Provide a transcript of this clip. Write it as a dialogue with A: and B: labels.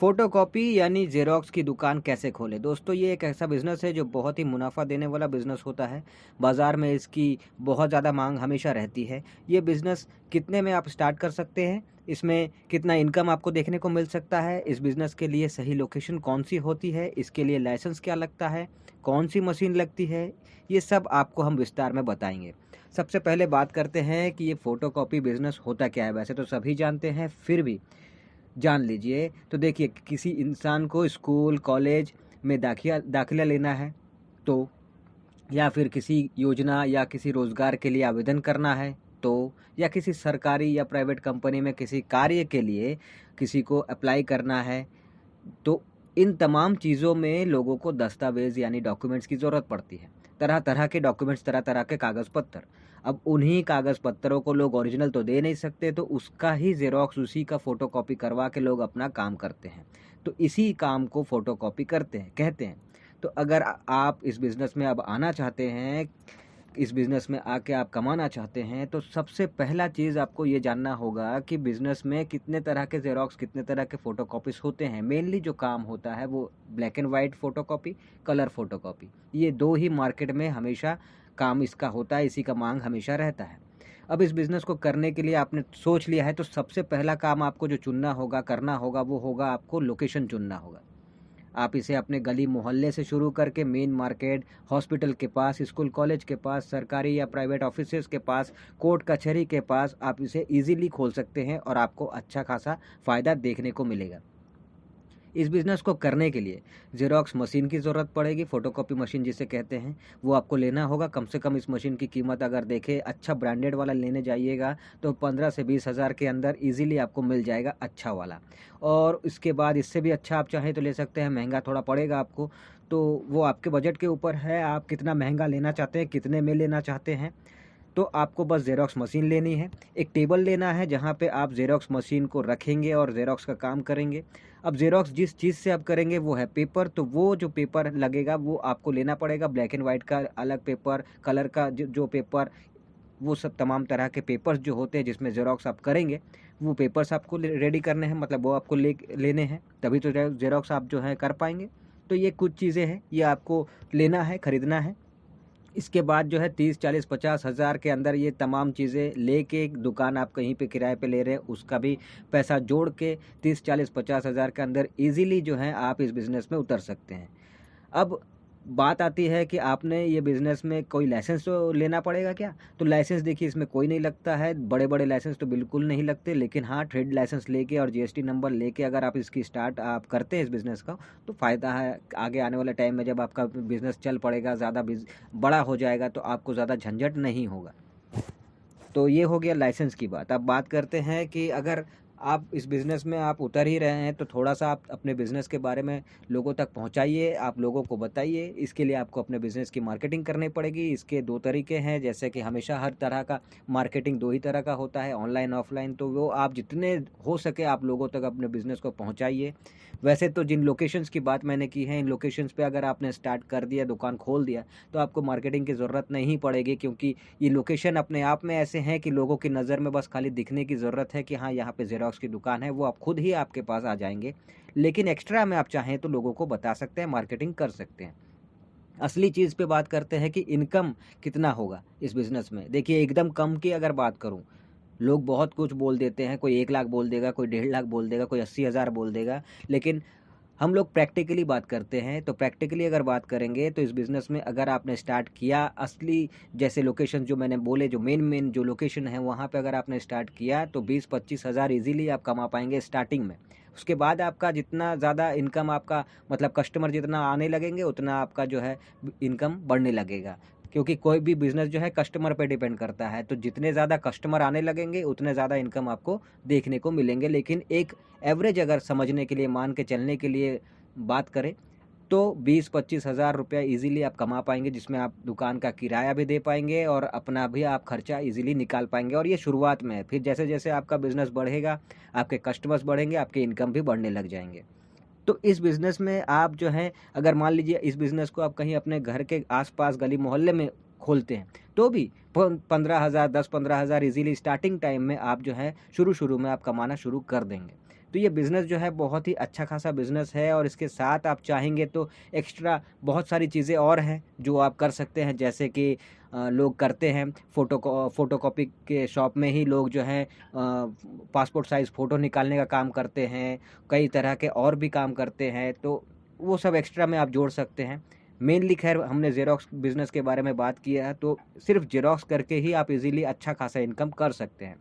A: Photocopy यानी xerox की दुकान कैसे खोलें? दोस्तों ये एक ऐसा बिज़नेस है जो बहुत ही मुनाफ़ा देने वाला बिज़नेस होता है। बाज़ार में इसकी बहुत ज़्यादा माँग हमेशा रहती है। ये बिज़नेस कितने में आप स्टार्ट कर सकते हैं? इसमें कितना इनकम आपको देखने को मिल सकता है? इस बिज़नेस के लिए सही लोकेशन कौन-सी होती है? इसके लिए लाइसेंस क्या लगता है? कौन-सी मशीन लगती है? ये सब आपको हम विस्तार में बताएँगे। सबसे पहले बात करते हैं कि ये फ़ोटोकॉपी बिज़नेस होता क्या है? वैसे तो सभी जानते हैं, फिर भी जान लीजिए। तो देखिए किसी इंसान को स्कूल, कॉलेज में दाखिला लेना है तो, या फिर किसी योजना या किसी रोज़गार के लिए आवेदन करना है तो, या किसी सरकारी या प्राइवेट कंपनी में किसी कार्य के लिए किसी को अप्लाई करना है, तो इन तमाम चीज़ों में लोगों को दस्तावेज़ यानी डॉक्यूमेंट्स की ज़रूरत पड़ती है। तरह-तरह के डॉक्यूमेंट्स, तरह-तरह के कागज़-पत्तर। अब उन्हीं कागज़-पत्तरों को लोग ओरिजिनल तो दे नहीं सकते, तो उसका ही ज़ेरॉक्स, उसी का फ़ोटोकॉपी करवा के लोग अपना काम करते हैं। तो इसी काम को फ़ोटोकॉपी कहते हैं। तो अगर आप इस बिज़नेस में अब आना चाहते हैं, इस बिज़नेस में आके आप कमाना चाहते हैं, तो सबसे पहला चीज़ आपको ये जानना होगा कि बिज़नेस में कितने तरह के ज़ेरॉक्स, कितने तरह के फ़ोटोकॉपीज़ होते हैं। मेनली जो काम होता है वो black and white photocopy, colour photocopy. ये 2 ही मार्केट में हमेशा काम इसका होता है, इसी का माँग हमेशा रहता है। अब इस बिज़नेस को करने के लिए आपने सोच लिया है, तो सबसे पहला काम आपको जो चुनना होगा, करना होगा, वो होगा आपको लोकेशन चुनना होगा। आप इसे अपने गली मोहल्ले से शुरू करके मेन मार्केट, हॉस्पिटल के पास, स्कूल कॉलेज के पास, सरकारी या प्राइवेट ऑफिसेज़ के पास, कोर्ट कचहरी के पास आप इसे ईज़िली खोल सकते हैं और आपको अच्छा खासा फ़ायदा देखने को मिलेगा। इस बिज़नेस को करने के लिए ज़ेरॉक्स मशीन की ज़रूरत पड़ेगी, फ़ोटोकॉपी मशीन जिसे कहते हैं, वो आपको लेना होगा। कम से कम इस मशीन की कीमत अगर देखें, अच्छा ब्रांडेड वाला लेने जाइएगा तो 15 से 20 हज़ार के अंदर ईज़िली आपको मिल जाएगा अच्छा वाला। और इसके बाद इससे भी अच्छा आप चाहें तो ले सकते हैं, महँगा थोड़ा पड़ेगा आपको, तो वो आपके बजट के ऊपर है, आप कितना महँगा लेना चाहते हैं, कितने में लेना चाहते हैं। तो आपको बस ज़ेरॉक्स मशीन लेनी है, एक टेबल लेना है जहाँ पे आप ज़ेरॉक्स मशीन को रखेंगे और ज़ेरॉक्स का काम करेंगे। अब ज़ेरॉक्स जिस चीज़ से आप करेंगे वो है पेपर, तो वो जो पेपर लगेगा वो आपको लेना पड़ेगा। ब्लैक एंड व्हाइट का अलग पेपर, कलर का जो पेपर, वो सब तमाम तरह के पेपर्स जो होते हैं जिसमें ज़ेरॉक्स आप करेंगे, वो पेपर्स आपको रेडी करने हैं, मतलब वो आपको लेने हैं, तभी तो ज़ेरॉक्स आप जो है कर पाएँगे। तो ये कुछ चीज़ें हैं, ये आपको लेना है, खरीदना है। इसके बाद जो है 30, 40, 50 हज़ार के अंदर ये तमाम चीज़ें लेके, एक दुकान आप कहीं पे किराए पे ले रहे हैं, उसका भी पैसा जोड़ के 30, 40, 50 हज़ार के अंदर ईज़िली जो है आप इस बिज़नेस में उतर सकते हैं। अब बात आती है कि आपने ये बिज़नेस में कोई लाइसेंस तो लेना पड़ेगा क्या? तो लाइसेंस देखिए इसमें कोई नहीं लगता है, बड़े-बड़े लाइसेंस तो बिल्कुल नहीं लगते, लेकिन हाँ, ट्रेड लाइसेंस लेके और जीएसटी नंबर लेके अगर आप इसकी स्टार्ट आप करते हैं इस बिज़नेस का, तो फ़ायदा है। आगे आने वाले टाइम में जब आपका बिज़नेस चल पड़ेगा, ज़्यादा बड़ा हो जाएगा, तो आपको ज़्यादा झंझट नहीं होगा। तो ये हो गया लाइसेंस की बात। अब बात करते हैं कि अगर आप इस बिज़नेस में आप उतर ही रहे हैं, तो थोड़ा-सा आप अपने बिज़नेस के बारे में लोगों तक पहुँचाइए, आप लोगों को बताइए। इसके लिए आपको अपने बिज़नेस की मार्केटिंग करनी पड़ेगी। इसके 2 तरीके हैं, जैसे कि हमेशा हर तरह का मार्केटिंग 2 ही तरह का होता है, ऑनलाइन, ऑफ़लाइन। तो वो आप जितने हो सके आप लोगों तक अपने बिज़नेस को पहुँचाइए। वैसे तो जिन लोकेशंस की बात मैंने की है, इन लोकेशंस पे अगर आपने स्टार्ट कर दिया, दुकान खोल दिया, तो आपको मार्केटिंग की ज़रूरत नहीं पड़ेगी, क्योंकि ये लोकेशन अपने आप में ऐसे हैं कि लोगों की नज़र में बस खाली दिखने की ज़रूरत है कि हाँ, यहाँ पे ज़ेरॉक्स की दुकान है, वो आप खुद ही आपके पास आ जाएँगे। लेकिन एक्स्ट्रा में आप चाहें तो लोगों को बता सकते हैं, मार्केटिंग कर सकते हैं। असली चीज़ पे बात करते हैं कि इनकम कितना होगा इस बिज़नेस में। देखिए एकदम कम की अगर बात करूँ, लोग बहुत कुछ बोल देते हैं, कोई 1 लाख बोल देगा, कोई 1.5 लाख बोल देगा, कोई 80,000 बोल देगा, लेकिन हम लोग प्रैक्टिकली बात करते हैं। तो प्रैक्टिकली अगर बात करेंगे तो इस बिज़नेस में अगर आपने स्टार्ट किया, असली जैसे लोकेशन जो मैंने बोले, जो मेन जो लोकेशन है वहाँ पे अगर आपने स्टार्ट किया, तो 20-25 हज़ार ईज़िली आप कमा पाएँगे स्टार्टिंग में। उसके बाद आपका जितना ज़्यादा इनकम आपका, मतलब कस्टमर जितना आने लगेंगे, उतना आपका जो है इनकम बढ़ने लगेगा। क्योंकि कोई भी बिज़नेस जो है कस्टमर पे डिपेंड करता है, तो जितने ज़्यादा कस्टमर आने लगेंगे उतने ज़्यादा इनकम आपको देखने को मिलेंगे। लेकिन एक एवरेज अगर समझने के लिए, मान के चलने के लिए बात करें, तो 20-25 हज़ार रुपया ईज़िली आप कमा पाएँगे, जिसमें आप दुकान का किराया भी दे पाएँगे और अपना भी आप खर्चा ईज़िली निकाल पाएँगे, और ये शुरुआत में है। फिर जैसे-जैसे आपका बिज़नेस बढ़ेगा, आपके कस्टमर्स बढ़ेंगे, आपके इनकम भी बढ़ने लग जाएँगे। तो इस बिज़नेस में आप जो है, अगर मान लीजिए इस बिज़नेस को आप कहीं अपने घर के आस-पास गली मोहल्ले में खोलते हैं, तो भी 15,000, 10-15 हज़ार ईज़िली स्टार्टिंग टाइम में आप जो है शुरू-शुरू में आप कमाना शुरू कर देंगे। तो ये बिज़नेस जो है बहुत ही अच्छा खासा बिज़नेस है और इसके साथ आप चाहेंगे तो एक्स्ट्रा बहुत सारी चीज़ें और हैं जो आप कर सकते हैं। जैसे कि लोग करते हैं फ़ोटोकॉपी के शॉप में ही लोग जो हैं पासपोर्ट साइज़ फ़ोटो निकालने का काम करते हैं, कई तरह के और भी काम करते हैं, तो वो सब एक्स्ट्रा में आप जोड़ सकते हैं। मेनली ख़ैर हमने ज़ेरॉक्स बिज़नेस के बारे में बात किया है, तो सिर्फ़ ज़ेरॉक्स करके ही आप इज़िली अच्छा खासा इनकम कर सकते हैं।